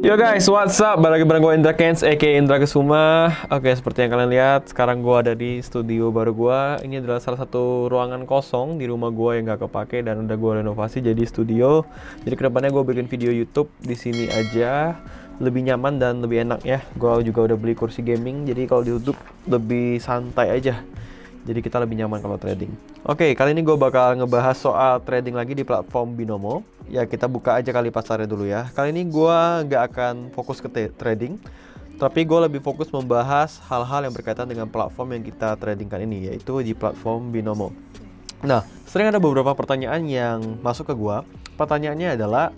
Yo guys, what's up? Balik lagi bareng gue Indra Kens, aka Indra Kesuma. Oke, seperti yang kalian lihat, sekarang gue ada di studio baru gue. Ini adalah salah satu ruangan kosong di rumah gue yang gak kepake dan udah gue renovasi jadi studio. Jadi kedepannya gue bikin video YouTube di sini aja, lebih nyaman dan lebih enak ya. Gue juga udah beli kursi gaming, jadi kalau di YouTube lebih santai aja. Jadi kita lebih nyaman kalau trading. Oke, kali ini gue bakal ngebahas soal trading lagi di platform Binomo. Ya, kita buka aja kali pasarnya dulu ya. Kali ini gue nggak akan fokus ke trading, tapi gue lebih fokus membahas hal-hal yang berkaitan dengan platform yang kita tradingkan ini, yaitu di platform Binomo. Nah, sering ada beberapa pertanyaan yang masuk ke gue. Pertanyaannya adalah,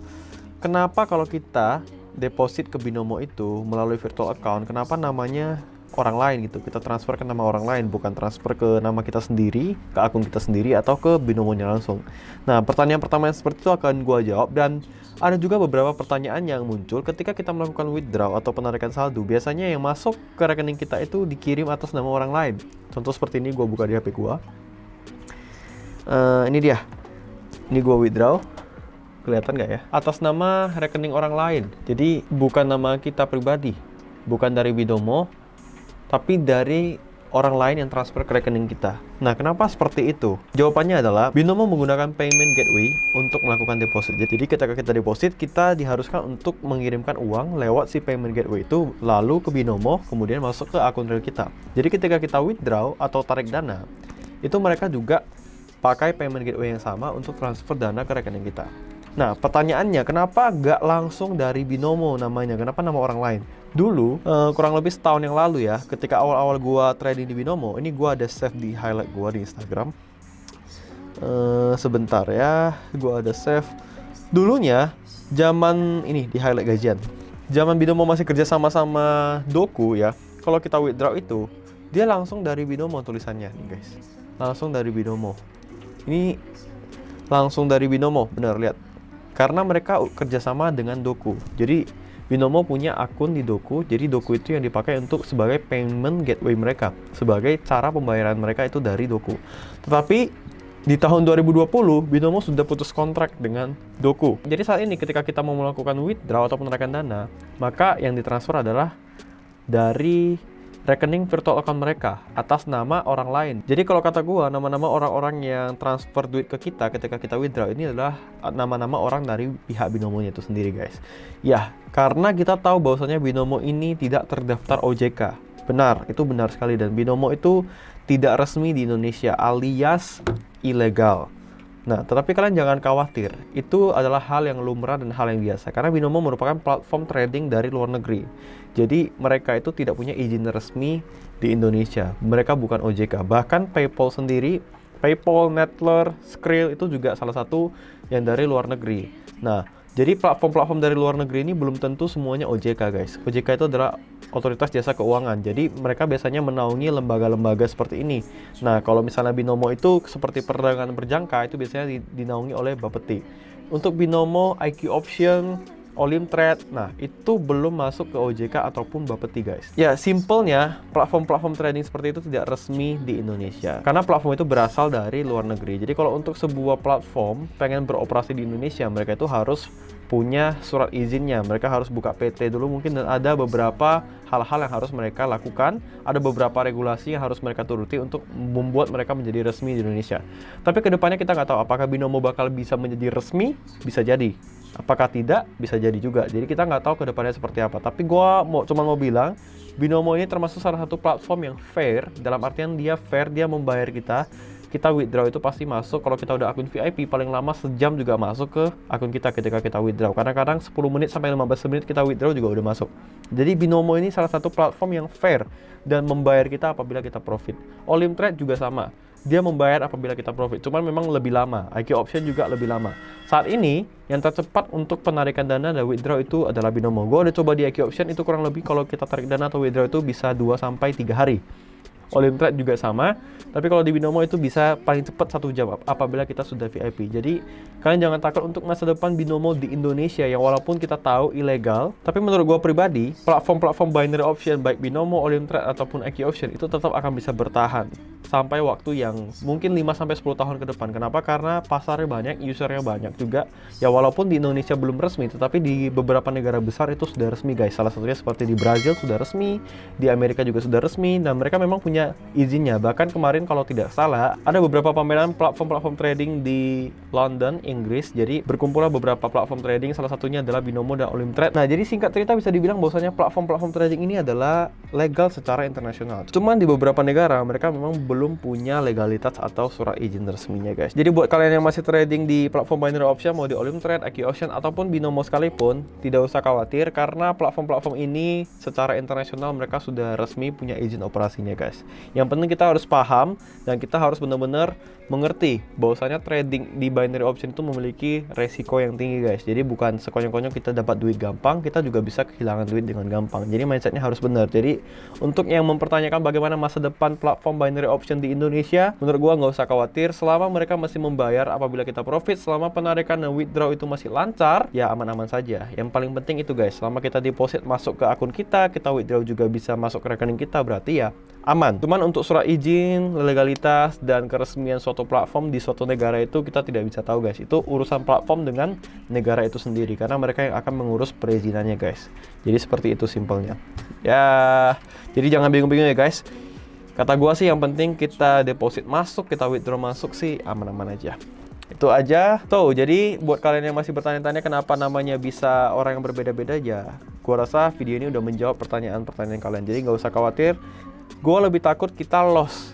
kenapa kalau kita deposit ke Binomo itu melalui virtual account, kenapa namanya orang lain gitu, kita transfer ke nama orang lain, bukan transfer ke nama kita sendiri, ke akun kita sendiri, atau ke Binomonya langsung. Nah, pertanyaan pertama yang seperti itu akan gua jawab, dan ada juga beberapa pertanyaan yang muncul ketika kita melakukan withdraw atau penarikan saldo. Biasanya yang masuk ke rekening kita itu dikirim atas nama orang lain. Contoh seperti ini, gua buka di HP gua. Ini dia. Ini gua withdraw. Kelihatan nggak ya? Atas nama rekening orang lain. Jadi bukan nama kita pribadi, bukan dari Binomo, tapi dari orang lain yang transfer ke rekening kita. Nah, kenapa seperti itu? Jawabannya adalah Binomo menggunakan payment gateway untuk melakukan deposit. Jadi ketika kita deposit, kita diharuskan untuk mengirimkan uang lewat si payment gateway itu, lalu ke Binomo, kemudian masuk ke akun real kita. Jadi ketika kita withdraw atau tarik dana, itu mereka juga pakai payment gateway yang sama untuk transfer dana ke rekening kita. Nah, pertanyaannya, kenapa nggak langsung dari Binomo namanya? Kenapa nama orang lain? Dulu, kurang lebih setahun yang lalu ya, ketika awal-awal gua trading di Binomo, ini gua ada save di highlight gua di Instagram. Sebentar ya, gua ada save. Dulunya, zaman ini di highlight gajian. Zaman Binomo masih kerja sama-sama Doku ya. Kalau kita withdraw itu, dia langsung dari Binomo tulisannya nih guys. Langsung dari Binomo. Ini langsung dari Binomo, benar lihat. Karena mereka kerjasama dengan Doku. Jadi Binomo punya akun di Doku. Jadi Doku itu yang dipakai untuk sebagai payment gateway mereka, sebagai cara pembayaran mereka itu dari Doku. Tetapi di tahun 2020 Binomo sudah putus kontrak dengan Doku. Jadi saat ini ketika kita mau melakukan withdraw atau penarikan dana, maka yang ditransfer adalah dari rekening virtual account mereka atas nama orang lain. Jadi kalau kata gua, nama-nama orang-orang yang transfer duit ke kita ketika kita withdraw ini adalah nama-nama orang dari pihak Binomonya itu sendiri guys. Ya, karena kita tahu bahwasanya Binomo ini tidak terdaftar OJK. Benar, itu benar sekali, dan Binomo itu tidak resmi di Indonesia alias ilegal. Nah, tetapi kalian jangan khawatir, itu adalah hal yang lumrah dan hal yang biasa, karena Binomo merupakan platform trading dari luar negeri. Jadi, mereka itu tidak punya izin resmi di Indonesia. Mereka bukan OJK. Bahkan PayPal sendiri, PayPal, Neteller, Skrill itu juga salah satu yang dari luar negeri. Nah, jadi platform-platform dari luar negeri ini belum tentu semuanya OJK guys. OJK itu adalah Otoritas Jasa Keuangan. Jadi mereka biasanya menaungi lembaga-lembaga seperti ini. Nah, kalau misalnya Binomo itu seperti perdagangan berjangka, itu biasanya dinaungi oleh Bapeti. Untuk Binomo, IQ Option, Olim Trade, nah itu belum masuk ke OJK ataupun Bapeti guys. Ya, simpelnya platform-platform trading seperti itu tidak resmi di Indonesia, karena platform itu berasal dari luar negeri. Jadi kalau untuk sebuah platform pengen beroperasi di Indonesia, mereka itu harus punya surat izinnya, mereka harus buka PT dulu mungkin, dan ada beberapa hal-hal yang harus mereka lakukan, ada beberapa regulasi yang harus mereka turuti untuk membuat mereka menjadi resmi di Indonesia. Tapi kedepannya kita nggak tahu apakah Binomo bakal bisa menjadi resmi, bisa jadi. Apakah tidak, bisa jadi juga. Jadi kita nggak tahu kedepannya seperti apa. Tapi gua cuma mau bilang, Binomo ini termasuk salah satu platform yang fair, dalam artian dia fair, dia membayar kita. Kita withdraw itu pasti masuk. Kalau kita udah akun VIP, paling lama sejam juga masuk ke akun kita ketika kita withdraw. Kadang-kadang 10 menit sampai 15 menit kita withdraw juga udah masuk. Jadi Binomo ini salah satu platform yang fair dan membayar kita apabila kita profit. Olim Trade juga sama. Dia membayar apabila kita profit. Cuman memang lebih lama. IQ Option juga lebih lama. Saat ini yang tercepat untuk penarikan dana dan withdraw itu adalah Binomo. Gue udah coba di IQ Option, itu kurang lebih kalau kita tarik dana atau withdraw itu bisa 2-3 hari. Olim Trade juga sama. Tapi kalau di Binomo itu bisa paling cepat 1 jam apabila kita sudah VIP. Jadi kalian jangan takut untuk masa depan Binomo di Indonesia yang walaupun kita tahu ilegal, tapi menurut gue pribadi, platform-platform binary option baik Binomo, Olim Trade ataupun Eqi Option itu tetap akan bisa bertahan sampai waktu yang mungkin 5-10 tahun ke depan. Kenapa? Karena pasarnya banyak, usernya banyak juga. Ya walaupun di Indonesia belum resmi, tetapi di beberapa negara besar itu sudah resmi guys. Salah satunya seperti di Brazil sudah resmi, di Amerika juga sudah resmi, dan mereka memang punya izinnya. Bahkan kemarin kalau tidak salah, ada beberapa pameran platform-platform trading di London, Inggris. Jadi berkumpullah beberapa platform trading, salah satunya adalah Binomo dan Olim Trade. Nah, jadi singkat cerita bisa dibilang bahwasanya platform-platform trading ini adalah legal secara internasional. Cuman di beberapa negara mereka memang belum punya legalitas atau surat izin resminya guys. Jadi buat kalian yang masih trading di platform binary option, mau di Olim Trade, Eqi Option ataupun Binomo sekalipun, tidak usah khawatir karena platform-platform ini secara internasional mereka sudah resmi punya izin operasinya guys. Yang penting kita harus paham dan kita harus benar-benar mengerti bahwasanya trading di binary option itu memiliki resiko yang tinggi guys. Jadi bukan sekonyong-konyong kita dapat duit gampang, kita juga bisa kehilangan duit dengan gampang. Jadi mindsetnya harus benar. Jadi untuk yang mempertanyakan bagaimana masa depan platform binary option di Indonesia, menurut gua nggak usah khawatir. Selama mereka masih membayar apabila kita profit, selama penarikan dan withdraw itu masih lancar, ya aman-aman saja. Yang paling penting itu guys, selama kita deposit masuk ke akun kita withdraw juga bisa masuk ke rekening kita, berarti ya aman. Cuman untuk surat izin, legalitas, dan keresmian suatu platform di suatu negara itu kita tidak bisa tahu guys. Itu urusan platform dengan negara itu sendiri, karena mereka yang akan mengurus perizinannya guys. Jadi seperti itu simpelnya. Ya, jadi jangan bingung-bingung ya guys. Kata gua sih yang penting kita deposit masuk, kita withdraw masuk sih aman-aman aja. Itu aja. Tuh, jadi buat kalian yang masih bertanya-tanya kenapa namanya bisa orang yang berbeda-beda ya, gua rasa video ini udah menjawab pertanyaan-pertanyaan kalian. Jadi nggak usah khawatir. Gue lebih takut kita loss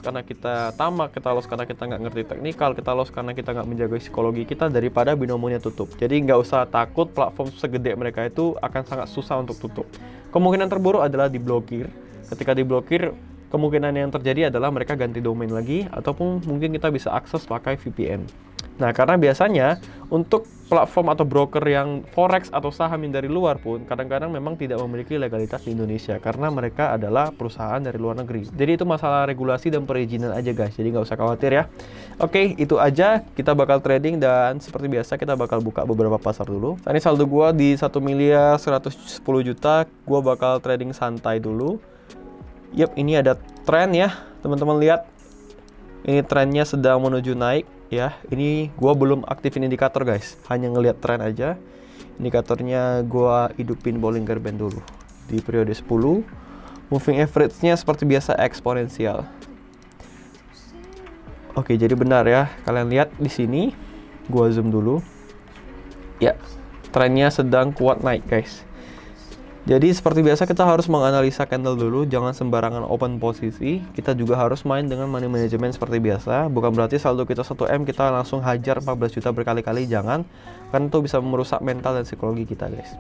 karena kita tamak, kita loss karena kita nggak ngerti teknikal, kita loss karena kita nggak menjaga psikologi kita, daripada Binomonya tutup. Jadi nggak usah takut platform segede mereka itu akan sangat susah untuk tutup. Kemungkinan terburuk adalah diblokir. Ketika diblokir, kemungkinan yang terjadi adalah mereka ganti domain lagi, ataupun mungkin kita bisa akses pakai VPN. Nah, karena biasanya untuk platform atau broker yang forex atau saham yang dari luar pun kadang-kadang memang tidak memiliki legalitas di Indonesia karena mereka adalah perusahaan dari luar negeri. Jadi itu masalah regulasi dan perizinan aja guys, jadi nggak usah khawatir ya. Oke, itu aja. Kita bakal trading dan seperti biasa kita bakal buka beberapa pasar dulu. Ini saldo gua di 1.110 juta. Gua bakal trading santai dulu. Yap, ini ada tren ya teman-teman, lihat. Ini trennya sedang menuju naik ya. Ini gua belum aktifin indikator guys, hanya ngelihat tren aja. Indikatornya gua hidupin Bollinger Band dulu di periode 10. Moving average-nya seperti biasa eksponensial. Oke, jadi benar ya. Kalian lihat di sini. Gua zoom dulu. Ya, trennya sedang kuat naik guys. Jadi seperti biasa kita harus menganalisa candle dulu, jangan sembarangan open posisi. Kita juga harus main dengan money management seperti biasa. Bukan berarti saldo kita 1M kita langsung hajar 14 juta berkali-kali, jangan. Karena itu bisa merusak mental dan psikologi kita guys.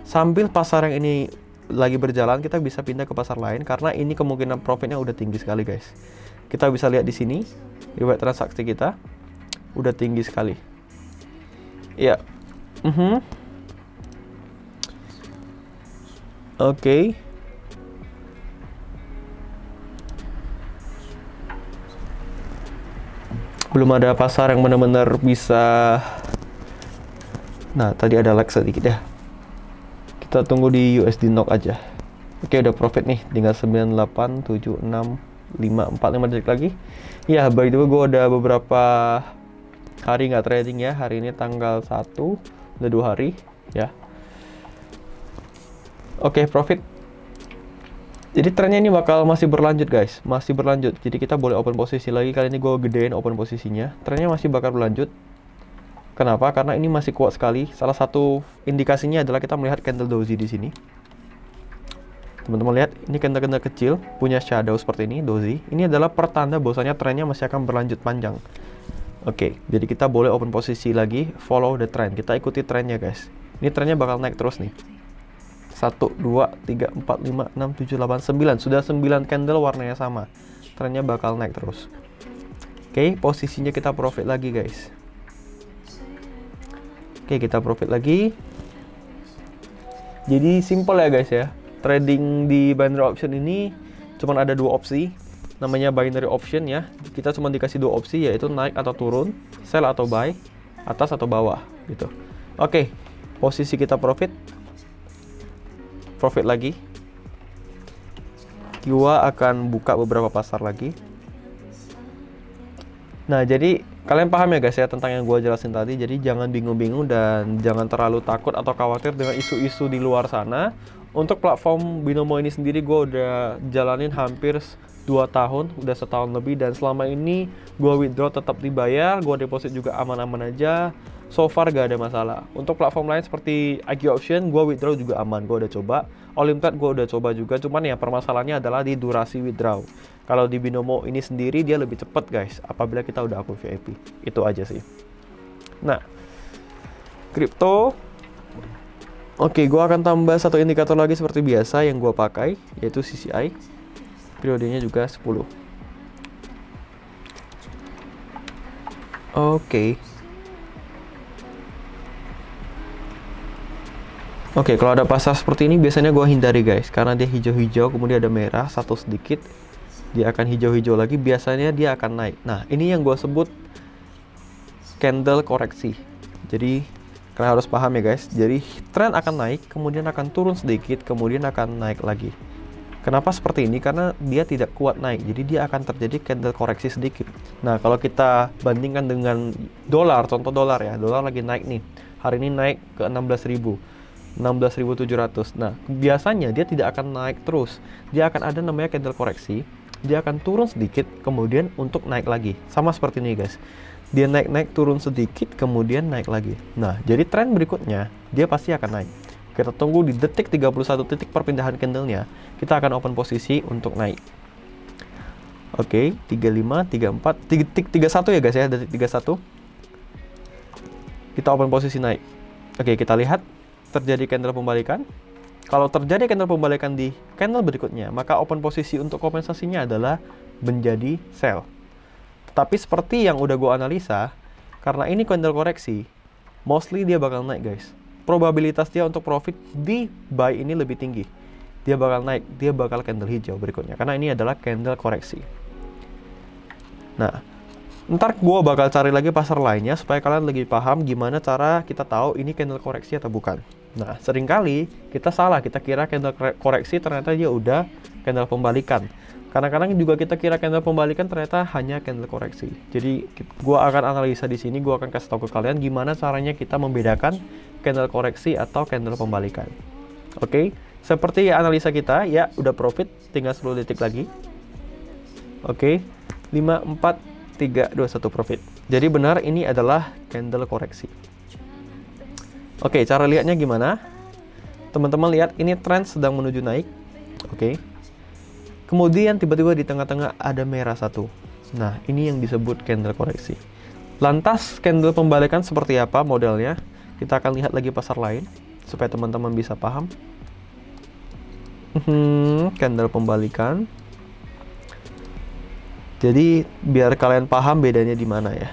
Sambil pasar yang ini lagi berjalan, kita bisa pindah ke pasar lain karena ini kemungkinan profitnya udah tinggi sekali guys. Kita bisa lihat di sini, riwayat transaksi kita udah tinggi sekali. Ya. Oke. Belum ada pasar yang benar-benar bisa. Nah, tadi ada lag sedikit ya. Kita tunggu di USD NOK aja. Oke, udah profit nih. Tinggal 98, 76, 5 detik lagi. Ya, by the way gue udah beberapa hari nggak trading ya. Hari ini tanggal 1, udah 2 hari ya. Oke, profit. Jadi trennya ini bakal masih berlanjut guys, masih berlanjut. Jadi kita boleh open posisi lagi. Kali ini gue gedein open posisinya. Trennya masih bakal berlanjut. Kenapa? Karena ini masih kuat sekali. Salah satu indikasinya adalah kita melihat candle doji di sini. Teman-teman lihat, ini candle-candle kecil punya shadow seperti ini, doji. Ini adalah pertanda bahwasanya trennya masih akan berlanjut panjang. Oke, jadi kita boleh open posisi lagi, follow the trend. Kita ikuti trennya guys. Ini trennya bakal naik terus nih. 1, 2, 3, 4, 5, 6, 7, 8, 9. Sudah 9 candle warnanya sama. Trennya bakal naik terus. Oke, posisinya kita profit lagi guys. Oke, kita profit lagi. Jadi simple ya guys ya. Trading di binary option ini cuman ada dua opsi, namanya binary option ya. Kita cuma dikasih dua opsi, yaitu naik atau turun, sell atau buy, atas atau bawah gitu. Oke, posisi kita profit lagi. Gua akan buka beberapa pasar lagi. Nah, jadi kalian paham ya guys ya tentang yang gue jelasin tadi. Jadi jangan bingung-bingung dan jangan terlalu takut atau khawatir dengan isu-isu di luar sana. Untuk platform Binomo ini sendiri gue udah jalanin hampir 2 tahun, udah setahun lebih, dan selama ini gue withdraw tetap dibayar, gue deposit juga aman-aman aja. So far gak ada masalah. Untuk platform lain seperti IQ Option, gue withdraw juga aman, gue udah coba. Olimtrade gue udah coba juga, cuman ya permasalahannya adalah di durasi withdraw. Kalau di Binomo ini sendiri dia lebih cepat guys, apabila kita udah akun VIP. Itu aja sih. Nah, kripto. Oke, gue akan tambah satu indikator lagi seperti biasa yang gue pakai, yaitu CCI. Periodenya juga 10. Oke, kalau ada pasar seperti ini biasanya gue hindari guys, karena dia hijau-hijau, kemudian ada merah, satu sedikit, dia akan hijau-hijau lagi, biasanya dia akan naik. Nah, ini yang gue sebut candle koreksi. Jadi, kalian harus paham ya guys, jadi tren akan naik, kemudian akan turun sedikit, kemudian akan naik lagi. Kenapa seperti ini? Karena dia tidak kuat naik, jadi dia akan terjadi candle koreksi sedikit. Nah, kalau kita bandingkan dengan dolar, contoh dolar ya, dolar lagi naik nih, hari ini naik ke 16.700. Nah, biasanya dia tidak akan naik terus. Dia akan ada namanya candle koreksi. Dia akan turun sedikit, kemudian untuk naik lagi. Sama seperti ini guys. Dia naik-naik, turun sedikit, kemudian naik lagi. Nah, jadi tren berikutnya, dia pasti akan naik. Kita tunggu di detik 31 titik perpindahan candlenya. Kita akan open posisi untuk naik. Oke, 35, 34, titik 31 ya guys ya, detik 31. Kita open posisi naik. Oke, kita lihat. Terjadi candle pembalikan. Kalau terjadi candle pembalikan di candle berikutnya, maka open posisi untuk kompensasinya adalah menjadi sell. Tapi seperti yang udah gue analisa, karena ini candle koreksi, mostly dia bakal naik guys. Probabilitas dia untuk profit di buy ini lebih tinggi. Dia bakal naik, dia bakal candle hijau berikutnya, karena ini adalah candle koreksi. Nah, ntar gue bakal cari lagi pasar lainnya supaya kalian lebih paham gimana cara kita tahu ini candle koreksi atau bukan. Nah, seringkali kita salah, kita kira candle koreksi ternyata dia udah candle pembalikan. Kadang-kadang juga kita kira candle pembalikan ternyata hanya candle koreksi. Jadi, gue akan analisa di sini, gue akan kasih tahu ke kalian gimana caranya kita membedakan candle koreksi atau candle pembalikan. Oke, seperti analisa kita, ya udah profit, tinggal 10 detik lagi. Oke, 5, 4, 3, 2, 1 profit. Jadi benar ini adalah candle koreksi. Oke, cara lihatnya gimana? Teman-teman lihat ini tren sedang menuju naik. Oke. Kemudian tiba-tiba di tengah-tengah ada merah satu. Nah, ini yang disebut candle koreksi. Lantas candle pembalikan seperti apa modelnya? Kita akan lihat lagi pasar lain supaya teman-teman bisa paham. Candle pembalikan. Jadi biar kalian paham bedanya di mana ya.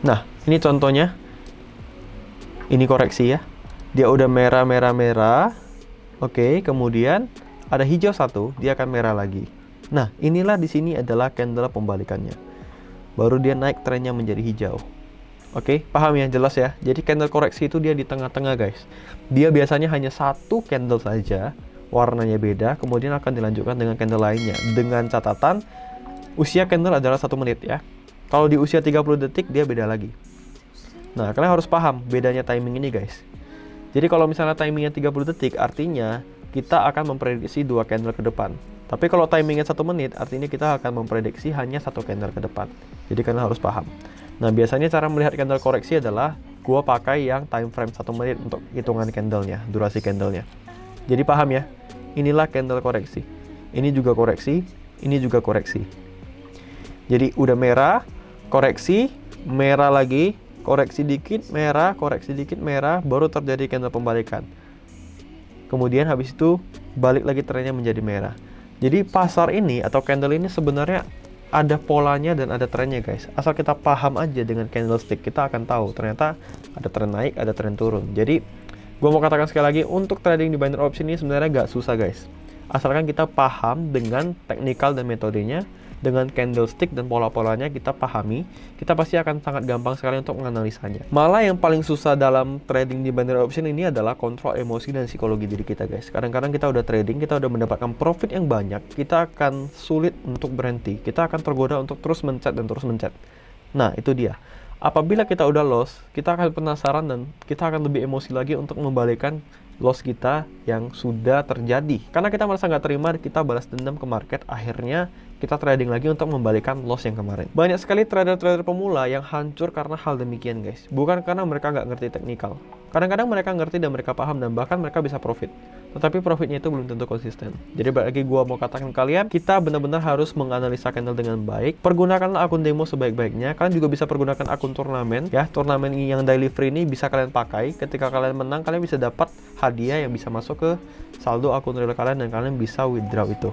Nah, ini contohnya. Ini koreksi ya. Dia udah merah. Oke, kemudian ada hijau satu, dia akan merah lagi. Nah, inilah di sini adalah candle pembalikannya. Baru dia naik trennya menjadi hijau. Oke, paham ya, jelas ya. Jadi candle koreksi itu dia di tengah-tengah guys. Dia biasanya hanya satu candle saja, warnanya beda, kemudian akan dilanjutkan dengan candle lainnya. Dengan catatan, usia candle adalah 1 menit ya. Kalau di usia 30 detik, dia beda lagi. Nah, kalian harus paham bedanya timing ini guys. Jadi kalau misalnya timingnya 30 detik, artinya kita akan memprediksi 2 candle ke depan. Tapi kalau timingnya 1 menit, artinya kita akan memprediksi hanya 1 candle ke depan. Jadi kalian harus paham. Nah, biasanya cara melihat candle koreksi adalah gua pakai yang time frame 1 menit untuk hitungan candlenya, durasi candlenya. Jadi paham ya? Inilah candle koreksi. Ini juga koreksi, ini juga koreksi. Jadi udah merah, koreksi, merah lagi, koreksi dikit, merah, koreksi dikit, merah, baru terjadi candle pembalikan. Kemudian habis itu balik lagi trennya menjadi merah. Jadi pasar ini atau candle ini sebenarnya ada polanya dan ada trennya guys. Asal kita paham aja dengan candlestick, kita akan tahu ternyata ada tren naik, ada tren turun. Jadi Gue mau katakan sekali lagi, untuk trading di binary option ini sebenarnya gak susah guys. Asalkan kita paham dengan teknikal dan metodenya, dengan candlestick dan pola-polanya kita pahami, kita pasti akan sangat gampang sekali untuk menganalisanya. Malah yang paling susah dalam trading di binary option ini adalah kontrol emosi dan psikologi diri kita guys. Kadang-kadang kita udah trading, kita udah mendapatkan profit yang banyak, kita akan sulit untuk berhenti. Kita akan tergoda untuk terus mencet dan terus mencet. Nah, itu dia. Apabila kita udah loss, kita akan penasaran dan kita akan lebih emosi lagi untuk membalikkan loss kita yang sudah terjadi. Karena kita merasa nggak terima, kita balas dendam ke market, akhirnya kita trading lagi untuk membalikan loss yang kemarin. Banyak sekali trader-trader pemula yang hancur karena hal demikian guys. Bukan karena mereka nggak ngerti teknikal. Kadang-kadang mereka ngerti dan mereka paham dan bahkan mereka bisa profit. Tetapi profitnya itu belum tentu konsisten. Jadi bagi gua mau katakan kalian, kita benar-benar harus menganalisa candle dengan baik. Pergunakanlah akun demo sebaik-baiknya. Kalian juga bisa pergunakan akun turnamen ya. Turnamen yang daily free ini bisa kalian pakai. Ketika kalian menang, kalian bisa dapat hadiah yang bisa masuk ke saldo akun real kalian dan kalian bisa withdraw itu.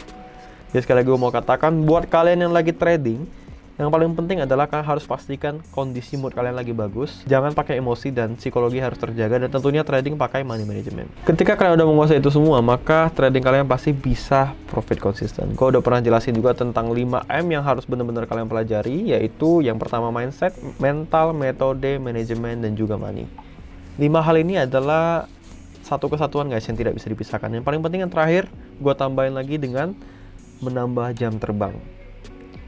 Jadi sekali lagi gue mau katakan, buat kalian yang lagi trading, yang paling penting adalah kalian harus pastikan kondisi mood kalian lagi bagus. Jangan pakai emosi dan psikologi harus terjaga, dan tentunya trading pakai money management. Ketika kalian udah menguasai itu semua, maka trading kalian pasti bisa profit konsisten. Gue udah pernah jelasin juga tentang 5M yang harus benar-benar kalian pelajari, yaitu yang pertama mindset, mental, metode, manajemen, dan juga money. 5 hal ini adalah satu kesatuan guys yang tidak bisa dipisahkan. Yang paling penting yang terakhir, gue tambahin lagi dengan menambah jam terbang.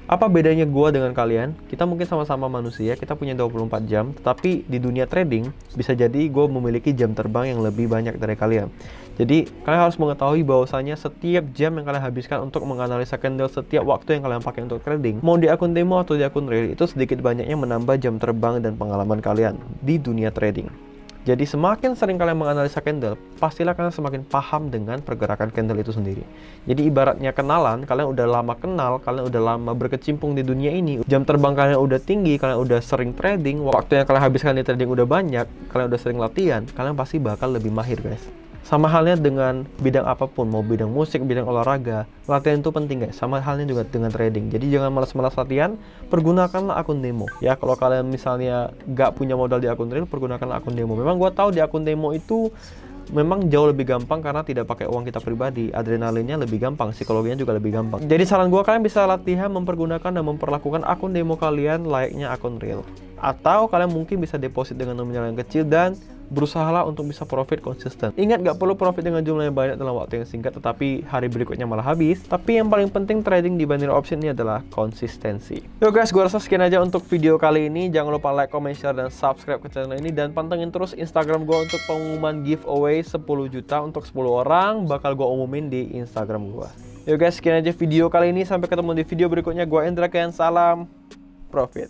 Apa bedanya gua dengan kalian? Kita mungkin sama-sama manusia, kita punya 24 jam, tetapi di dunia trading bisa jadi gua memiliki jam terbang yang lebih banyak dari kalian. Jadi kalian harus mengetahui bahwasanya setiap jam yang kalian habiskan untuk menganalisa candle, setiap waktu yang kalian pakai untuk trading, mau di akun demo atau di akun real, itu sedikit banyaknya menambah jam terbang dan pengalaman kalian di dunia trading. Jadi semakin sering kalian menganalisa candle, pastilah kalian semakin paham dengan pergerakan candle itu sendiri. Jadi ibaratnya kenalan, kalian udah lama kenal, kalian udah lama berkecimpung di dunia ini, jam terbang kalian udah tinggi, kalian udah sering trading, waktu yang kalian habiskan di trading udah banyak, kalian udah sering latihan, kalian pasti bakal lebih mahir guys. Sama halnya dengan bidang apapun, mau bidang musik, bidang olahraga, latihan itu penting guys. Sama halnya juga dengan trading. Jadi jangan malas-malas latihan, pergunakanlah akun demo. Ya kalau kalian misalnya nggak punya modal di akun real, pergunakanlah akun demo. Memang gue tahu di akun demo itu memang jauh lebih gampang karena tidak pakai uang kita pribadi, adrenalinnya lebih gampang, psikologinya juga lebih gampang. Jadi saran gue, kalian bisa latihan mempergunakan dan memperlakukan akun demo kalian layaknya akun real. Atau kalian mungkin bisa deposit dengan nominal yang kecil dan berusahalah untuk bisa profit konsisten. Ingat, gak perlu profit dengan jumlah yang banyak dalam waktu yang singkat, tetapi hari berikutnya malah habis. Tapi yang paling penting trading di binary option ini adalah konsistensi. Yo guys, gue rasa sekian aja untuk video kali ini. Jangan lupa like, comment, share, dan subscribe ke channel ini. Dan pantengin terus Instagram gue untuk pengumuman giveaway 10 juta untuk 10 orang. Bakal gue umumin di Instagram gue. Yo guys, sekian aja video kali ini. Sampai ketemu di video berikutnya. Gue Indra Ken, salam profit.